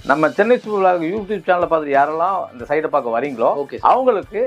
நம்ம Chennai super YouTube சேனலை பார்த்துட்டு யாரெல்லாம் இந்த சைட்டை பார்க்க வரீங்களோ அவங்களுக்கு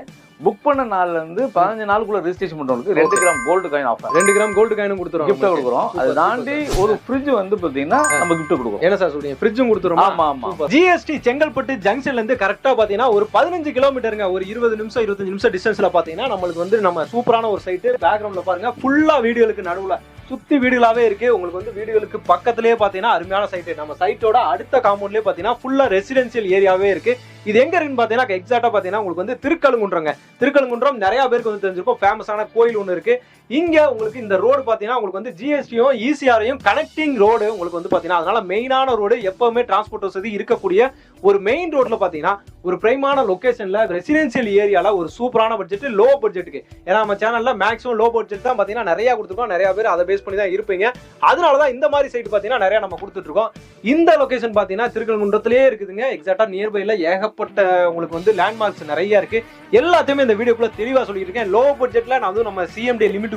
புக் பண்ண நாள்ல இருந்து 15 நாளுக்குள்ள ரெஜிஸ்ட்ரேஷன் பண்றவங்களுக்கு 2 gram gold coin offer. 2 gram gold காயினும் கொடுத்துறோம், கிஃப்ட் கொடுக்குறோம். அது தாண்டி ஒரு ஃப்ரிட்ஜ் வந்து பாத்தீங்கன்னா நம்ம கிஃப்ட் கொடுக்குறோம். என்ன சார் சொல்றீங்க, ஃப்ரிட்ஜும் கொடுத்துறோம்? ஆமா ஆமா. ஜிஎஸ்டி செங்கல்பட்டு ஜங்ஷன்ல இருந்து கரெக்டா பாத்தீங்கன்னா ஒரு 15 கிலோமீட்டருங்க, ஒரு 20 நிமிஷம் 25 நிமிஷம் டிஸ்டன்ஸ்ல பாத்தீங்கன்னா நம்மளுக்கு வந்து நம்ம சூப்பரான ஒரு சைட். பேக்ரவுண்ட்ல பாருங்க ஃபுல்லா வீடியோக்கு நடுவுல சுத்தி வீடுகளாவே இருக்கு. உங்களுக்கு வந்து வீடுகளுக்கு பக்கத்திலேயே பாத்தீங்கன்னா அருமையான சைட். நம்ம சைட்டோட அடுத்த காம்பவுண்ட்லயே பாத்தீங்கன்னா ஃபுல்லா ரெசிடென்சியல் ஏரியாவே இருக்கு. இது எங்க இருக்குன்னு பாத்தீங்கன்னா எக்ஸாக்டா பாத்தீங்கன்னா உங்களுக்கு வந்து திருக்கழுங்குன்றங்க. திருக்கழுங்குன்றம் நிறைய பேருக்கு வந்து தெரிஞ்சிருக்கும், ஃபேமஸான கோயில் ஒன்று இருக்கு. இங்க உங்களுக்கு இந்த ரோடு பாத்தீங்கன்னா உங்களுக்கு வந்து ஜிஎஸ்டியும் இசிஆரையும் கனெக்டிங் ரோடு உங்களுக்கு வந்து பாத்தீங்கன்னா அதனால மெயினான ரோடு, எப்பவுமே டிரான்ஸ்போர்ட் வசதி இருக்கக்கூடிய ஒரு மெயின் ரோட்ல பாத்தீங்கன்னா ஒரு பிரைமான லொகேஷன்ல ரெசிடென்சியல் ஏரியால ஒரு சூப்பரான பட்ஜெட், லோ பட்ஜெட்டுக்கு. ஏன்னா நம்ம சேனல்ல மேக்ஸிமம் லோ பட்ஜெட் தான் பாத்தீங்கன்னா நிறைய கொடுத்துருக்கோம். நிறைய பேர் அதை பேஸ் பண்ணி தான் இருப்பீங்க. அதனாலதான் இந்த மாதிரி சைட் பாத்தீங்கன்னா நிறைய நம்ம கொடுத்துட்டு இருக்கோம். இந்த லொகேஷன் பாத்தீங்கன்னா திருக்கழுங்குன்றத்திலேயே இருக்குதுங்க. எக்ஸாக்டா நியர்பைல ஏகப்பட்ட உங்களுக்கு வந்து லேண்ட்மார்க்ஸ் நிறைய இருக்கு. எல்லாத்தையுமே இந்த வீடியோக்குள்ள தெளிவா சொல்லிட்டு இருக்கேன். லோ பட்ஜெட்ல நான் வந்து நம்ம சிஎம்டி லிமிட்டுக்குள்ள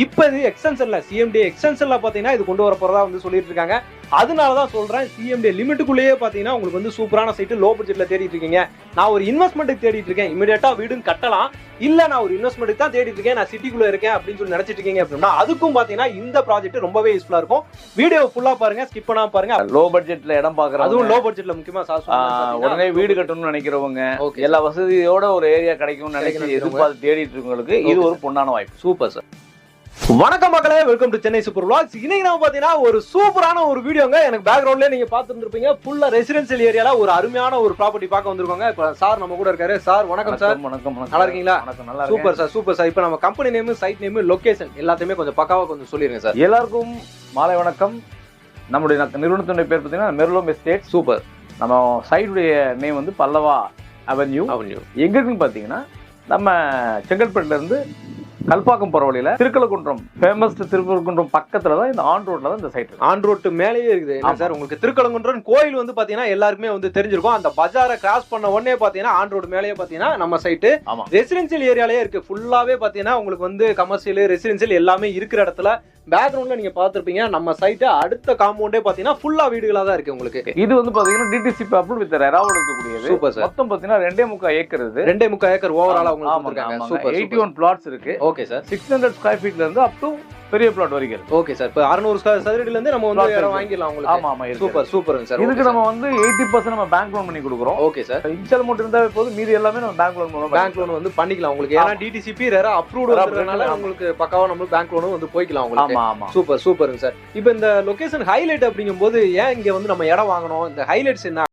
இப்ப இது எக்ஸ்டென்ஷன்ல சிஎம்டி எக்ஸ்டென்ஷன்ல பாத்தீங்கன்னா இது கொண்டு வர போறதா வந்து சொல்லிட்டு இருக்காங்க. அதனாலதான் சொல்றேன், சிஎம்டி லிமிட்டுக்குள்ளேயே பாத்தீங்கன்னா உங்களுக்கு வந்து சூப்பரான சைட் லோ பட்ஜெட்ல தேடிட்டு இருக்கீங்க. நான் ஒரு இன்வெஸ்ட்மெண்ட்டுக்கு தேடிட்டு இருக்கேன், இமிடியேட்டா வீடும் கட்டலாம், இல்ல நான் ஒரு இன்வெஸ்ட்மெண்ட்டுக்கு தான் தேடிட்டு இருக்கேன், நான் சிட்டிக்குள்ள இருக்கேன் அப்படின்னு சொல்லி நினைச்சிட்டு இருக்கீங்க அப்படின்னா அதுக்கும் பாத்தீங்கன்னா இந்த ப்ராஜெக்ட் ரொம்பவே யூஸ்ஃபுல்லா இருக்கும். வீடியோ ஃபுல்லா பாருங்க, ஸ்கிப் பண்ணாம பாருங்க. லோ பட்ஜெட்ல இடம் பாக்குறோம், அதுவும் லோ பட்ஜெட்ல முக்கியமா உடனே வீடு கட்டணும்னு நினைக்கிறவங்க, எல்லா வசதியோட ஒரு ஏரியா கிடைக்கும்னு நினைக்கிற எதிர்பார்த்து தேடிட்டு இருக்கவங்களுக்கு இது ஒரு பொன்னான வாய்ப்பு. Super sir. வணக்கம் மக்களே, welcome to Chennai super vlogs. இன்னைக்கு நம்ம பாத்தீங்கன்னா ஒரு சூப்பரான ஒரு வீடியோங்க. எனக்கு பேக்ரவுண்ட்ல நீங்க பாத்துட்டு இருப்பீங்க, ஃபுல்லா ரெசிடென்சியல் ஏரியால ஒரு அருமையான ஒரு ப்ராப்பர்ட்டி பார்க்க வந்திருக்கோங்க. இப்ப சார் நம்ம கூட இருக்காரு. சார் வணக்கம் சார். வணக்கம். நல்லா இருக்கீங்களா? நல்லா சூப்பர் சார், சூப்பர் சார். இப்ப நம்ம company name, site name, location எல்லாத்தையுமே கொஞ்சம் பக்காவா கொஞ்சம் சொல்லிருங்க சார். எல்லாருக்கும் மாலை வணக்கம். நம்முடைய நிறுவனத்தினுடைய பேர் பார்த்தீங்கன்னா மெர்லோம் எஸ்டேட். சூப்பர். நம்ம சைடுடைய நேம் வந்து பல்லவா அவென்யூ. எங்க இருக்குன்னு பாத்தீங்கன்னா நம்ம செங்கல்பட்டுல இருந்து கல்பாக்கம் போற வழியில திருக்கழுங்குன்றம், ஃபேமஸ் திருக்கழுங்குன்றம் பக்கத்துல தான் இந்த ஆன் ரோட்ல தான் இந்த சைட். ஆன் ரோட்டு மேலேயே இருக்குது. என்ன சார் உங்களுக்கு திருக்கழுங்குன்றம் கோயில் வந்து பாத்தீங்கன்னா எல்லாருக்குமே வந்து தெரிஞ்சிருக்கும். அந்த பஜாரை கிராஸ் பண்ண உடனே பாத்தீங்கன்னா ஆன் ரோடு மேலேயே பாத்தீங்கன்னா நம்ம சைட்டு ரெசிடென்சியல் ஏரியாலேயே இருக்கு. ஃபுல்லாவே பாத்தீங்கன்னா உங்களுக்கு வந்து கமர்ஷியல் ரெசிடென்சியல் எல்லாமே இருக்கிற இடத்துல. பேக்ரவுண்ட்ல நீங்க பாத்துருப்பீங்க நம்ம சைட் அடுத்த காம்பவுண்டே பாத்தீங்கன்னா ஃபுல்லா வீடுகளா தான் இருக்கு உங்களுக்கு. இது வந்து பாத்தீங்கன்னா டிடிசிபி அப்ரூவ் வித் ரெராவோட இருக்கக்கூடியது. Super sir. மொத்தம் பாத்தீங்கன்னா 2.3 ஏக்கர். இது 2.3 ஏக்கர் ஓவராலா உங்களுக்கு கொடுத்திருக்காங்க. சூப்பர். 81 பிளாட்ஸ் இருக்கு. Okay sir. 600 ஸ்கொயர் ஃபீட்ல இருந்து அப் டு பெரிய பிளாட் வரைக்கும். Okay sir. இப்போ 600 சதுரடில இருந்து நம்ம வந்து இடம் வாங்கிடலாம் உங்களுக்கு. ஆமா ஆமா. சூப்பர் சூப்பர்ங்க சார். இதுக்கு நம்ம வந்து 80% நம்ம பேங்க் லோன் பண்ணி கொடுக்குறோம். Okay sir. இன்ஷியல் அமௌண்ட் இருந்தா போதும், மீதி எல்லாமே நம்ம பேங்க் லோன் வந்து பண்ணிக்கலாம் உங்களுக்கு. ஏன்னா டிடிசிபி ரெரா அப்ரூவ்ட் வரதுனால உங்களுக்கு பக்காவா நம்ம பேங்க் லோனும் வந்து போய்க்கலாம் உங்களுக்கு. ஆமா ஆமா. சூப்பர் சூப்பர்ங்க சார். இப்போ இந்த லொகேஷன் ஹைலைட் அப்படிங்கும்போது ஏன் இங்க வந்து நம்ம இடம் வாங்கணும், இந்த ஹைலைட்ஸ் என்ன?